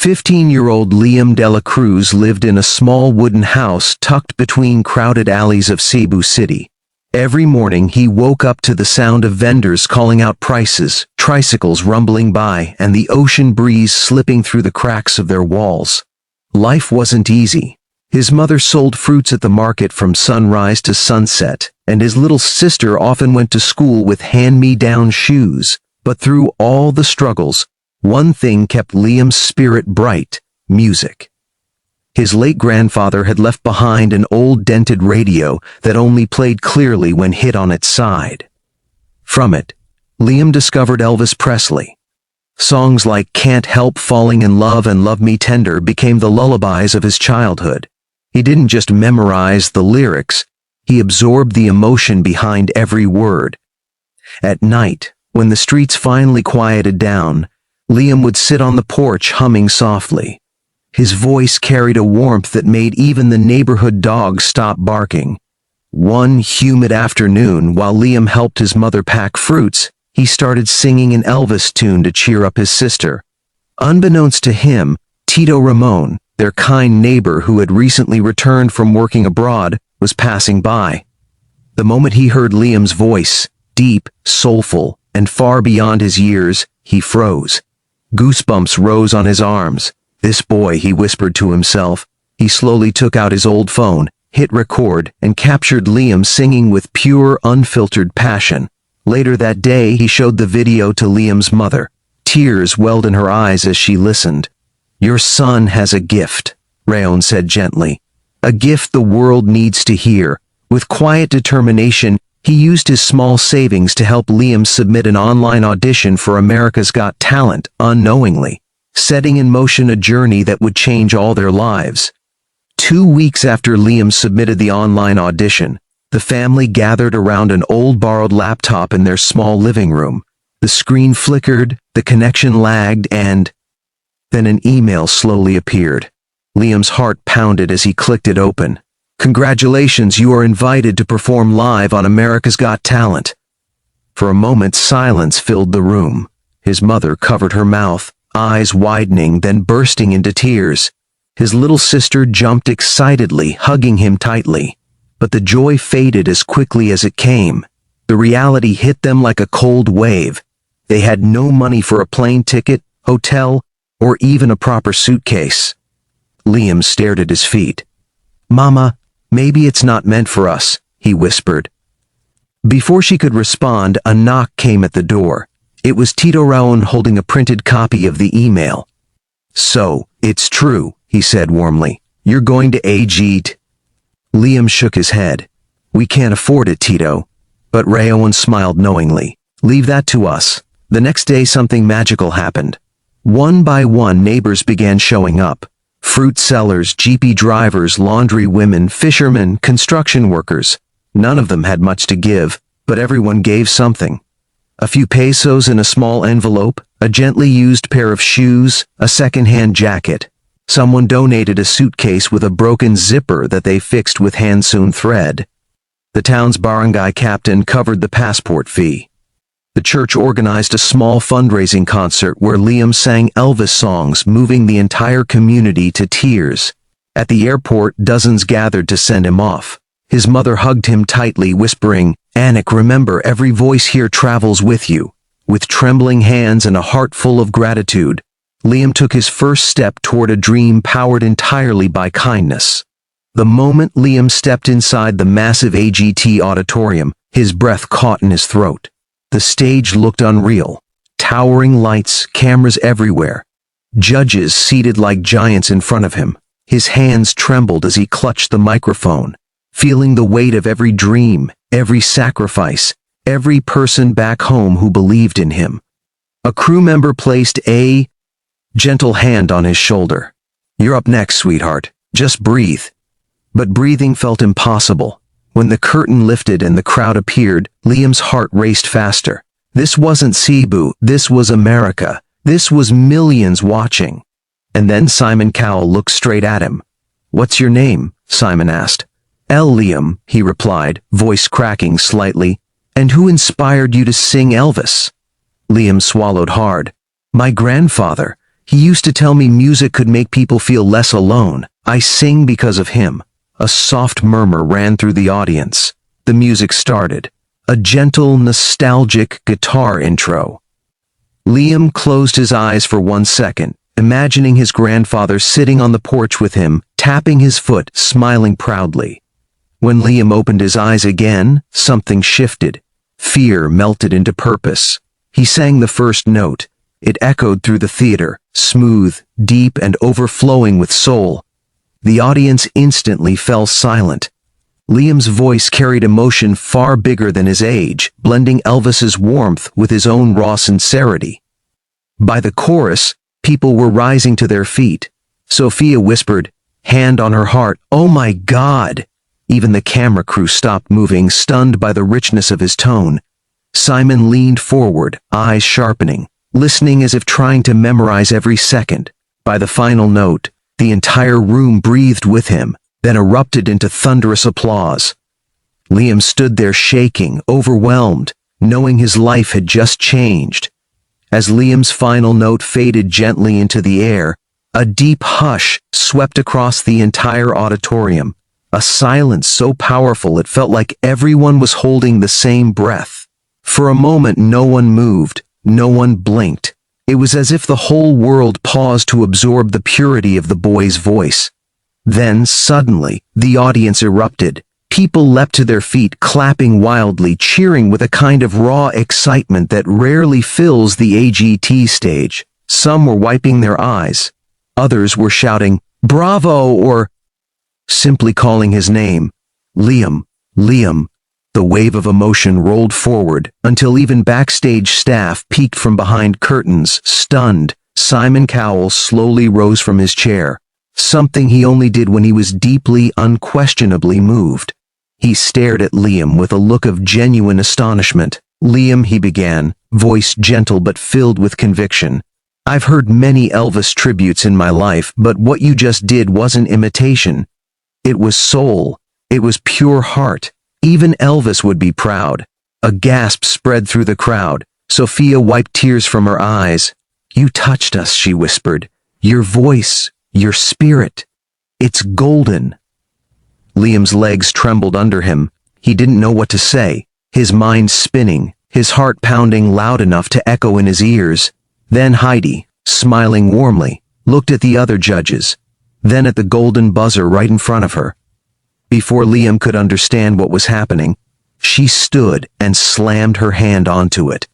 15-year-old Liam Dela Cruz lived in a small wooden house tucked between crowded alleys of Cebu City. Every morning he woke up to the sound of vendors calling out prices, tricycles rumbling by, and the ocean breeze slipping through the cracks of their walls. Life wasn't easy. His mother sold fruits at the market from sunrise to sunset, and his little sister often went to school with hand-me-down shoes. But through all the struggles, one thing kept Liam's spirit bright: music. His late grandfather had left behind an old dented radio that only played clearly when hit on its side. From it, Liam discovered Elvis Presley. Songs like Can't Help Falling in Love and Love Me Tender became the lullabies of his childhood. He didn't just memorize the lyrics, he absorbed the emotion behind every word. At night, when the streets finally quieted down, Liam would sit on the porch humming softly. His voice carried a warmth that made even the neighborhood dogs stop barking. One humid afternoon, while Liam helped his mother pack fruits, he started singing an Elvis tune to cheer up his sister. Unbeknownst to him, Tito Ramon, their kind neighbor who had recently returned from working abroad, was passing by. The moment he heard Liam's voice, deep, soulful, and far beyond his years, he froze. Goosebumps rose on his arms. This boy, he whispered to himself. He slowly took out his old phone, hit record, and captured Liam singing with pure, unfiltered passion. Later that day, he showed the video to Liam's mother. Tears welled in her eyes as she listened. "Your son has a gift," Rayon said gently. "A gift the world needs to hear." With quiet determination, he used his small savings to help Liam submit an online audition for America's Got Talent, unknowingly, setting in motion a journey that would change all their lives. 2 weeks after Liam submitted the online audition, the family gathered around an old borrowed laptop in their small living room. The screen flickered, the connection lagged, and then an email slowly appeared. Liam's heart pounded as he clicked it open. "Congratulations, you are invited to perform live on America's Got Talent." For a moment, silence filled the room. His mother covered her mouth, eyes widening, then bursting into tears. His little sister jumped excitedly, hugging him tightly. But the joy faded as quickly as it came. The reality hit them like a cold wave. They had no money for a plane ticket, hotel, or even a proper suitcase. Liam stared at his feet. "Mama, maybe it's not meant for us," he whispered. Before she could respond, a knock came at the door. It was Tito Raon holding a printed copy of the email. "So, it's true," he said warmly. "You're going to AGT." Liam shook his head. "We can't afford it, Tito." But Rayon smiled knowingly. "Leave that to us." The next day something magical happened. One by one, neighbors began showing up. Fruit sellers, jeepy drivers, laundry women, fishermen, construction workers. None of them had much to give, but everyone gave something. A few pesos in a small envelope, a gently used pair of shoes, a second-hand jacket. Someone donated a suitcase with a broken zipper that they fixed with hand-sewn thread. The town's barangay captain covered the passport fee. The church organized a small fundraising concert where Liam sang Elvis songs, moving the entire community to tears. At the airport, dozens gathered to send him off. His mother hugged him tightly, whispering, "Anik, remember, every voice here travels with you." With trembling hands and a heart full of gratitude, Liam took his first step toward a dream powered entirely by kindness. The moment Liam stepped inside the massive AGT auditorium, his breath caught in his throat. The stage looked unreal. Towering lights, cameras everywhere. Judges seated like giants in front of him. His hands trembled as he clutched the microphone, feeling the weight of every dream, every sacrifice, every person back home who believed in him. A crew member placed a gentle hand on his shoulder. "You're up next, sweetheart. Just breathe." But breathing felt impossible. When the curtain lifted and the crowd appeared, Liam's heart raced faster. This wasn't Cebu, this was America. This was millions watching. And then Simon Cowell looked straight at him. "What's your name?" Simon asked. Liam," he replied, voice cracking slightly. "And who inspired you to sing Elvis?" Liam swallowed hard. "My grandfather. He used to tell me music could make people feel less alone. I sing because of him." A soft murmur ran through the audience. The music started. A gentle, nostalgic guitar intro. Liam closed his eyes for 1 second, imagining his grandfather sitting on the porch with him, tapping his foot, smiling proudly. When Liam opened his eyes again, something shifted. Fear melted into purpose. He sang the first note. It echoed through the theater, smooth, deep, and overflowing with soul. The audience instantly fell silent. Liam's voice carried emotion far bigger than his age, blending Elvis's warmth with his own raw sincerity. By the chorus, people were rising to their feet. Sophia whispered, hand on her heart, "Oh my God!" Even the camera crew stopped moving, stunned by the richness of his tone. Simon leaned forward, eyes sharpening, listening as if trying to memorize every second. By the final note, the entire room breathed with him, then erupted into thunderous applause. Liam stood there shaking, overwhelmed, knowing his life had just changed. As Liam's final note faded gently into the air, a deep hush swept across the entire auditorium, a silence so powerful it felt like everyone was holding the same breath. For a moment no one moved, no one blinked. It was as if the whole world paused to absorb the purity of the boy's voice. Then, suddenly, the audience erupted. People leapt to their feet, clapping wildly, cheering with a kind of raw excitement that rarely fills the AGT stage. Some were wiping their eyes. Others were shouting, "Bravo!" or simply calling his name. Liam, Liam. The wave of emotion rolled forward until even backstage staff peeked from behind curtains, stunned. Simon Cowell slowly rose from his chair, something he only did when he was deeply, unquestionably moved. He stared at Liam with a look of genuine astonishment. "Liam," he began, voice gentle but filled with conviction. "I've heard many Elvis tributes in my life, but what you just did wasn't imitation. It was soul. It was pure heart. Even Elvis would be proud." A gasp spread through the crowd. Sophia wiped tears from her eyes. "You touched us," she whispered. "Your voice, your spirit. It's golden." Liam's legs trembled under him. He didn't know what to say, his mind spinning, his heart pounding loud enough to echo in his ears. Then Heidi, smiling warmly, looked at the other judges, then at the golden buzzer right in front of her. Before Liam could understand what was happening, she stood and slammed her hand onto it.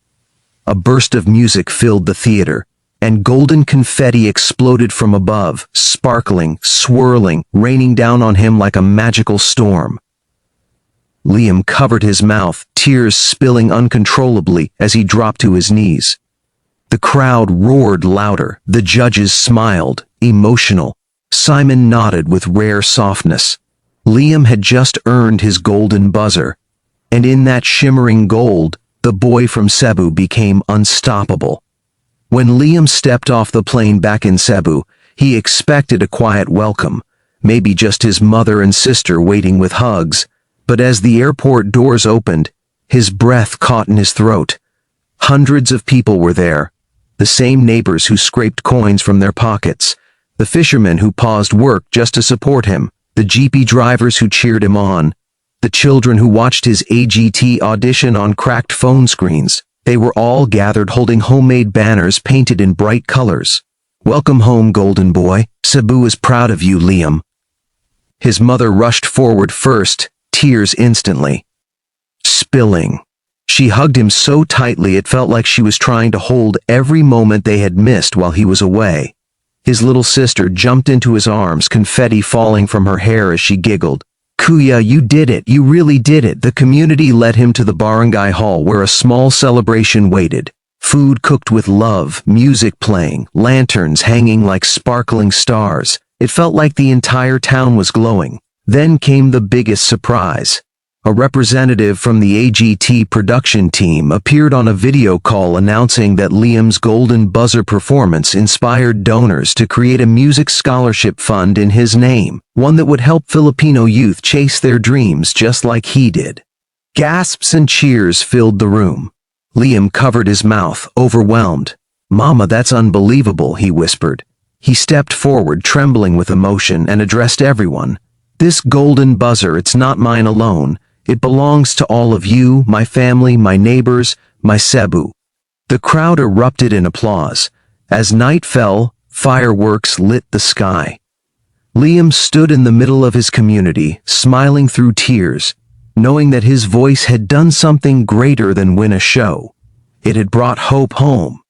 A burst of music filled the theater, and golden confetti exploded from above, sparkling, swirling, raining down on him like a magical storm. Liam covered his mouth, tears spilling uncontrollably as he dropped to his knees. The crowd roared louder, the judges smiled, emotional. Simon nodded with rare softness. Liam had just earned his golden buzzer, and in that shimmering gold, the boy from Cebu became unstoppable. When Liam stepped off the plane back in Cebu, he expected a quiet welcome, maybe just his mother and sister waiting with hugs, but as the airport doors opened, his breath caught in his throat. Hundreds of people were there, the same neighbors who scraped coins from their pockets, the fishermen who paused work just to support him, the jeepy drivers who cheered him on, the children who watched his AGT audition on cracked phone screens. They were all gathered holding homemade banners painted in bright colors. "Welcome home, golden boy. Cebu is proud of you, Liam." His mother rushed forward first, tears instantly spilling. She hugged him so tightly it felt like she was trying to hold every moment they had missed while he was away. His little sister jumped into his arms, confetti falling from her hair as she giggled. "Kuya, you did it. You really did it." The community led him to the barangay hall where a small celebration waited. Food cooked with love, music playing, lanterns hanging like sparkling stars. It felt like the entire town was glowing. Then came the biggest surprise. A representative from the AGT production team appeared on a video call announcing that Liam's golden buzzer performance inspired donors to create a music scholarship fund in his name, one that would help Filipino youth chase their dreams just like he did. Gasps and cheers filled the room. Liam covered his mouth, overwhelmed. "Mama, that's unbelievable," he whispered. He stepped forward, trembling with emotion, and addressed everyone. "This golden buzzer, it's not mine alone. It belongs to all of you, my family, my neighbors, my Cebu." The crowd erupted in applause. As night fell, fireworks lit the sky. Liam stood in the middle of his community, smiling through tears, knowing that his voice had done something greater than win a show. It had brought hope home.